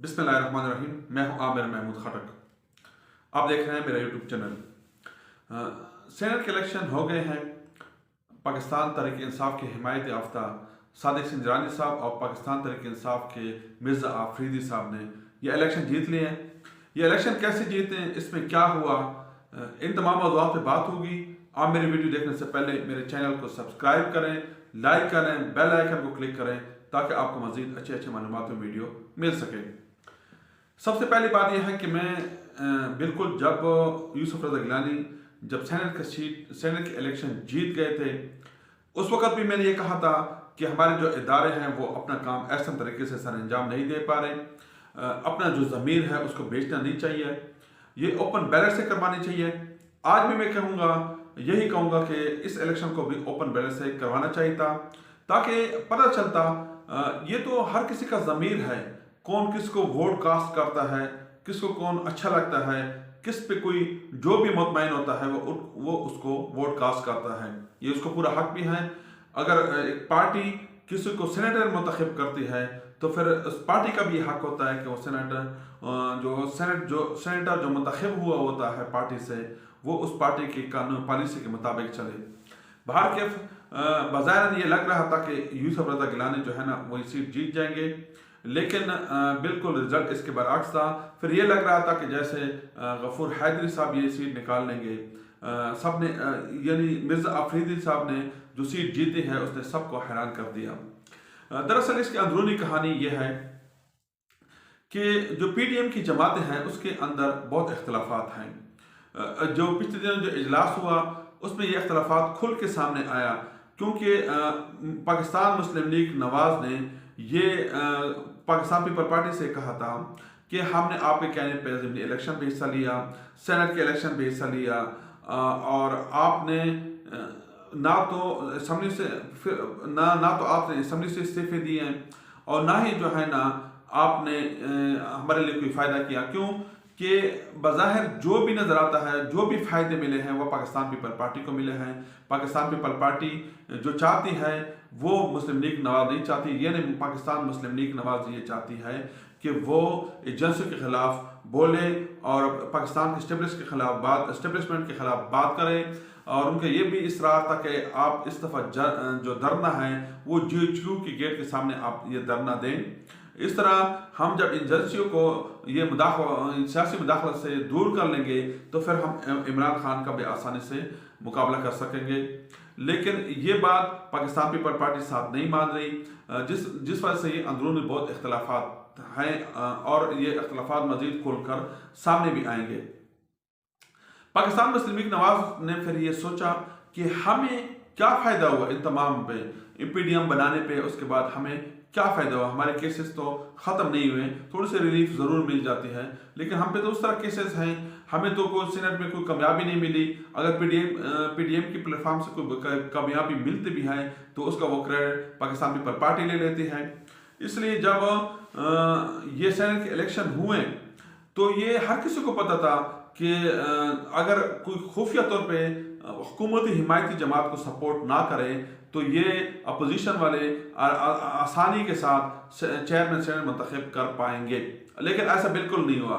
बिस्मिल्लाहिर्रहमानिर्रहीम। मैं हूं आमिर महमूद खटक। आप देख रहे हैं मेरा यूट्यूब चैनल। सेनेट के इलेक्शन हो गए हैं। पाकिस्तान तहरीक इंसाफ के हिमायत याफ्ता सादिक सिंजरानी साहब और पाकिस्तान तहरीक इंसाफ के मिर्ज़ा आफरीदी साहब ने ये इलेक्शन जीत लिए हैं। ये इलेक्शन कैसे जीते हैं, इसमें क्या हुआ, इन तमाम मौज़ूआत पे बात होगी। आप मेरी वीडियो देखने से पहले मेरे चैनल को सब्सक्राइब करें, लाइक करें, बेल आइकन को क्लिक करें ताकि आपको मज़ीद अच्छे अच्छे मालूमात में वीडियो मिल सके। सबसे पहली बात यह है कि मैं बिल्कुल जब यूसुफ रज़ा गिलानी जब सेनेट के इलेक्शन जीत गए थे, उस वक़्त भी मैंने ये कहा था कि हमारे जो इदारे हैं वो अपना काम ऐसा तरीके से सर अंजाम नहीं दे पा रहे। अपना जो ज़मीर है उसको बेचना नहीं चाहिए, ये ओपन बैलेट से करवानी चाहिए। आज भी मैं यही कहूँगा कि इस इलेक्शन को भी ओपन बैलेट से करवाना चाहिए था, ताकि पता चलता ये तो हर किसी का ज़मीर है, कौन किसको वोट कास्ट करता है, किसको कौन अच्छा लगता है, किस पे कोई जो भी मुतमईन होता है वो उसको वोट कास्ट करता है। ये उसको पूरा हक भी है। अगर एक पार्टी किसी को सेनेटर मुंतखब करती है तो फिर उस पार्टी का भी हक होता है कि वो सेनेटर जो मुंतखब हुआ होता है पार्टी से, वो उस पार्टी की कानून पॉलिसी के मुताबिक चले। बाहर के बज़ाहिर ये लग रहा था कि यूसुफ रज़ा गिलानी जो है ना वो सीट जीत जाएंगे, लेकिन बिल्कुल रिजल्ट इसके बरअक्स था। फिर ये लग रहा था कि जैसे गफूर हैदरी साहब ये सीट निकाल लेंगे। सब ने यानी मिर्ज़ा आफरीदी साहब ने जो सीट जीती है उसने सबको हैरान कर दिया। दरअसल इसकी अंदरूनी कहानी ये है कि जो पीडीएम की जमातें हैं उसके अंदर बहुत इख्तलाफात हैं। जो पिछले दिनों जो इजलास हुआ उसमें ये इख्तलाफात खुल के सामने आया, क्योंकि पाकिस्तान मुस्लिम लीग नवाज ने ये पाकिस्तान पीपल पार्टी से कहा था कि हमने आपके कहने पर असेंबली इलेक्शन पे हिस्सा लिया, सेनेट के इलेक्शन पे हिस्सा लिया, और आपने ना तो असम्बली से ना तो आपने असम्बली से इस्तीफे दिए हैं और ना ही जो है ना आपने हमारे लिए कोई फ़ायदा किया। क्यों कि बज़ाहिर जो भी नज़र आता है, जो भी फ़ायदे मिले हैं वो पाकिस्तान पीपल पार्टी को मिले हैं। पाकिस्तान पीपल पार्टी जो चाहती है वो मुस्लिम लीग नवाज नहीं चाहती। यानी पाकिस्तान मुस्लिम लीग नवाज ये चाहती है कि वो एजेंसियों के ख़िलाफ़ बोले और पाकिस्तान के इस्टेब्लिशमेंट के ख़िलाफ़ बात करें। और उनका ये भी इसरार था कि आप इस दफ़ा जो धरना है वो GHQ की गेट के सामने आप ये धरना दें। इस तरह हम जब एजेंसियों को ये सियासी मुदाखलत से दूर कर लेंगे तो फिर हम इमरान खान का भी आसानी से मुकाबला कर सकेंगे। लेकिन ये बात पाकिस्तान पीपल पार्टी साथ नहीं मान रही, जिस वजह से ये अंदरूनी बहुत इख्तलाफात हैं और ये इख्तलाफात मज़ीद खुलकर सामने भी आएंगे। पाकिस्तान मुस्लिम लीग नवाज ने फिर ये सोचा कि हमें क्या फ़ायदा हुआ इन तमाम पे पीडीएम बनाने पे, उसके बाद हमें क्या फ़ायदा हुआ, हमारे केसेस तो ख़त्म नहीं हुए, थोड़ी सी रिलीफ ज़रूर मिल जाती है, लेकिन हम पे तो उस तरह केसेस हैं, हमें तो कोई सेनेट में कोई कामयाबी नहीं मिली। अगर पीडीएम की प्लेटफॉर्म से कोई कामयाबी मिलती भी है तो उसका वो क्रेडिट पाकिस्तान पीपल पार्टी ले लेती है। इसलिए जब ये सेनेट के इलेक्शन हुए तो ये हर किसी को पता था कि अगर कोई खुफिया तौर पे हुकूमती हिमायती जमात को सपोर्ट ना करे तो ये अपोजिशन वाले आसानी के साथ चेयरमैन सेनेट मुंतखब कर पाएंगे, लेकिन ऐसा बिल्कुल नहीं हुआ।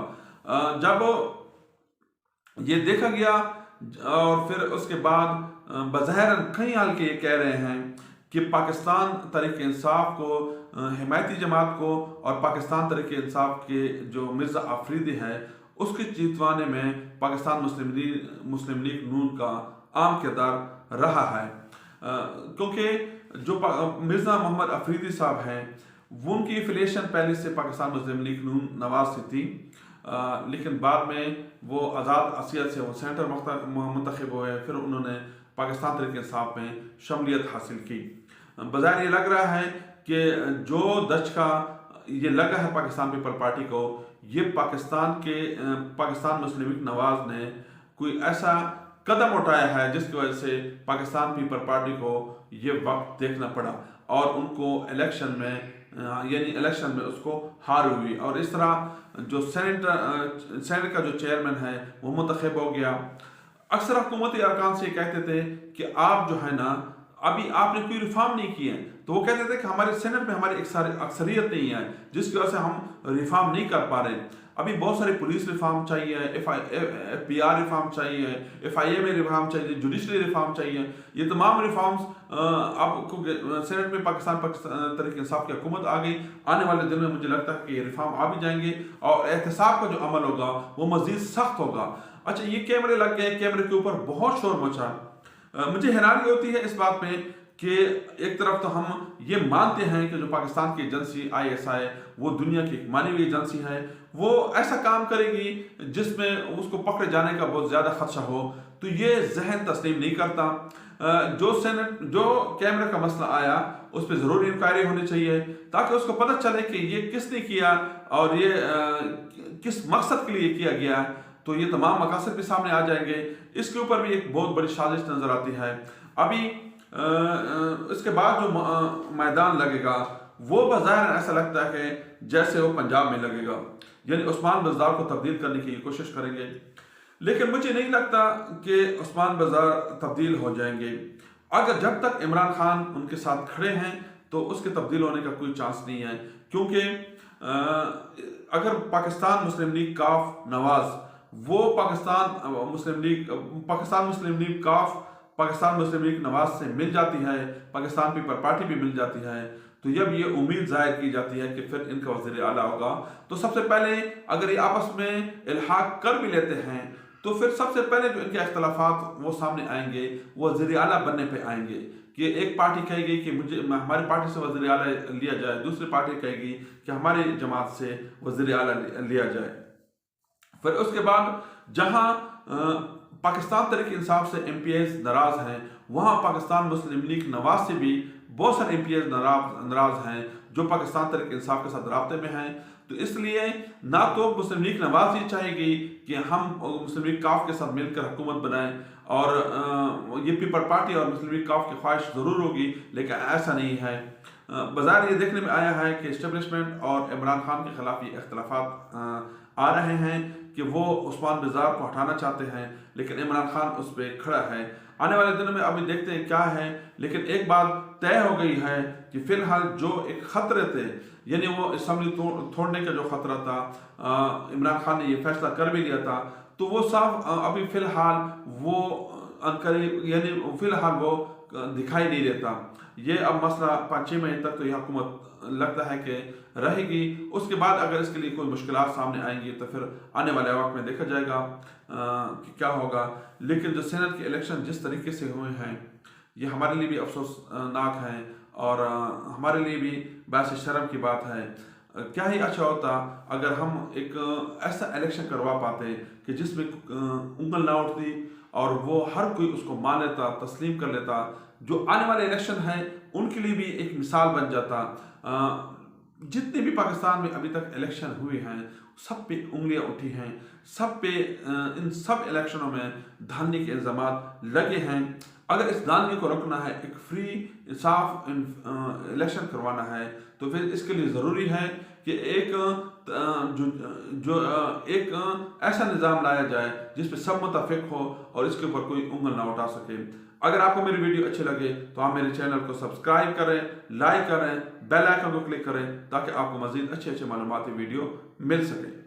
जब ये देखा गया और फिर उसके बाद बज़ाहिर कई हल्के ये कह रहे हैं कि पाकिस्तान तहरीक इंसाफ को, हिमायती जमात को और पाकिस्तान तहरीक इंसाफ के जो मिर्ज़ा आफरीदी है उसके जीतवाने में पाकिस्तान मुस्लिम लीग नून का आम किरदार रहा है। क्योंकि जो मिर्ज़ा मोहम्मद आफरीदी साहब हैं वो उनकी एफिलिएशन पहले से पाकिस्तान मुस्लिम लीग नून नवाज से थी, लेकिन बाद में वो आज़ाद असियत से वो सेनेटर मुंतखब हुए, फिर उन्होंने पाकिस्तान तहरीक इंसाफ में शमूलियत हासिल की। बज़ाहिर ये लग रहा है कि जो दचका ये लगा है पाकिस्तान पीपल पार्टी को, ये पाकिस्तान मुस्लिम लीग नवाज ने कोई ऐसा कदम उठाया है जिसकी वजह से पाकिस्तान पीपल पार्टी को ये वक्त देखना पड़ा और उनको इलेक्शन में उसको हार हुई। और इस तरह जो सेनेट का जो चेयरमैन है वो मुंतखब हो गया। अक्सर हुकूमती अरकान से कहते थे कि आप जो है ना अभी आपने कोई रिफॉर्म नहीं किए हैं, तो वो कहते थे कि हमारे सेनेट में हमारी अक्सरियत नहीं है जिसकी वजह से हम रिफॉर्म नहीं कर पा रहे। अभी बहुत सारे पुलिस रिफॉर्म चाहिए, FPR रिफॉर्म चाहिए, FIA में रिफॉर्म चाहिए, जुडिशरी रिफॉर्म चाहिए। ये तमाम रिफॉर्म्स अब सेनेट में पाकिस्तान तहरीक इंसाफ की हुकूमत आ गई। आने वाले दिन में मुझे लगता है कि ये रिफॉर्म आ भी जाएंगे और एहतसाब का जो अमल होगा वो मजीद सख्त होगा। अच्छा, ये कैमरे लग गए, कैमरे के ऊपर बहुत शोर मचा। मुझे हैरानी होती है इस बात में कि एक तरफ तो हम ये मानते हैं कि जो पाकिस्तान की एजेंसी ISI वो दुनिया की एक मानी हुई एजेंसी है, वो ऐसा काम करेगी जिसमें उसको पकड़े जाने का बहुत ज़्यादा खदशा हो, तो ये जहन तस्लीम नहीं करता। जो कैमरे का मसला आया उस पर ज़रूर इंक्वायरी होनी चाहिए ताकि उसको पता चले कि ये किसने किया और ये किस मकसद के लिए किया गया, तो ये तमाम मकासद भी सामने आ जाएंगे। इसके ऊपर भी एक बहुत बड़ी साजिश नज़र आती है। अभी इसके बाद जो मैदान लगेगा वो बज़ाहिर ऐसा लगता है कि जैसे वो पंजाब में लगेगा, यानी उस्मान बाजार को तब्दील करने की कोशिश करेंगे, लेकिन मुझे नहीं लगता कि उस्मान बाजार तब्दील हो जाएंगे। अगर जब तक इमरान खान उनके साथ खड़े हैं तो उसके तब्दील होने का कोई चांस नहीं है, क्योंकि अगर पाकिस्तान मुस्लिम लीग काफ नवाज वो पाकिस्तान मुस्लिम लीग काफ पाकिस्तान मुस्लिम लीग नवाज से मिल जाती है, पाकिस्तान पीपल पार्टी भी मिल जाती है, तो जब ये उम्मीद जाहिर की जाती है कि फिर इनका वज़ीर आला होगा, तो सबसे पहले अगर ये आपस में इल्हाक कर भी लेते हैं तो फिर सबसे पहले जो इनके अख्तलाफात वो सामने आएंगे वो वज़ीर आला बनने पे आएंगे कि एक पार्टी कहेगी कि हमारी पार्टी से वज़ीर आला लिया जाए, दूसरी पार्टी कहेगी कि हमारी जमात से वज़ीर आला लिया जाए। फिर उसके बाद जहाँ पाकिस्तान तहरीक इंसाफ से MPs नाराज हैं, वहाँ पाकिस्तान मुस्लिम लीग नवाज से भी बहुत सारे MPs नाराज हैं जो पाकिस्तान तहरीक इंसाफ के साथ राब्ते में हैं। तो इसलिए ना तो मुस्लिम लीग नवाज ये चाहेगी कि हम मुस्लिम लीग काफ के साथ मिलकर हुकूमत बनाएं, और ये पीपल पार्टी और मुस्लिम लीग काफ की ख्वाहिश ज़रूर होगी, लेकिन ऐसा नहीं है। बाज़ार ये देखने में आया है कि इस्टेब्लिशमेंट और इमरान खान के खिलाफ ये इख्तलाफात आ रहे हैं कि वो उस्मान बाजार को हटाना चाहते हैं, लेकिन इमरान खान उस पर खड़ा है। आने वाले दिनों में अभी देखते हैं क्या है, लेकिन एक बात तय हो गई है कि फिलहाल जो एक खतरे थे, यानी वो असम्बली तोड़ने का जो खतरा था, इमरान खान ने ये फैसला कर भी लिया था, तो वो साफ अभी फिलहाल वो दिखाई नहीं देता। ये अब मसला 5-6 महीने तक तो यह हुकूमत लगता है कि रहेगी। उसके बाद अगर इसके लिए कोई मुश्किलात सामने आएंगी तो फिर आने वाले वक्त में देखा जाएगा कि क्या होगा। लेकिन जो सेनेट के इलेक्शन जिस तरीके से हुए हैं ये हमारे लिए भी अफसोसनाक हैं और हमारे लिए भी बायस शर्म की बात है। क्या ही अच्छा होता अगर हम एक ऐसा इलेक्शन करवा पाते कि जिसमें उंगल ना उठती और वो हर कोई उसको मान लेता, तस्लीम कर लेता। जो आने वाले इलेक्शन हैं उनके लिए भी एक मिसाल बन जाता। जितने भी पाकिस्तान में अभी तक इलेक्शन हुए हैं सब पे उंगलियां उठी हैं, सब पे इन सब इलेक्शनों में धांधली के इल्ज़ामात लगे हैं। अगर इस धांधली को रोकना है, एक फ्री इंसाफ इलेक्शन करवाना है, तो फिर इसके लिए ज़रूरी है कि एक ऐसा निज़ाम लाया जाए जिस पे सब मुतफ़िक हो और इसके ऊपर कोई उंगल ना उठा सके। अगर आपको मेरी वीडियो अच्छी लगे तो आप मेरे चैनल को सब्सक्राइब करें, लाइक करें, बेल आइकन को क्लिक करें ताकि आपको मज़ीद अच्छे मालूमाती वीडियो मिल सके।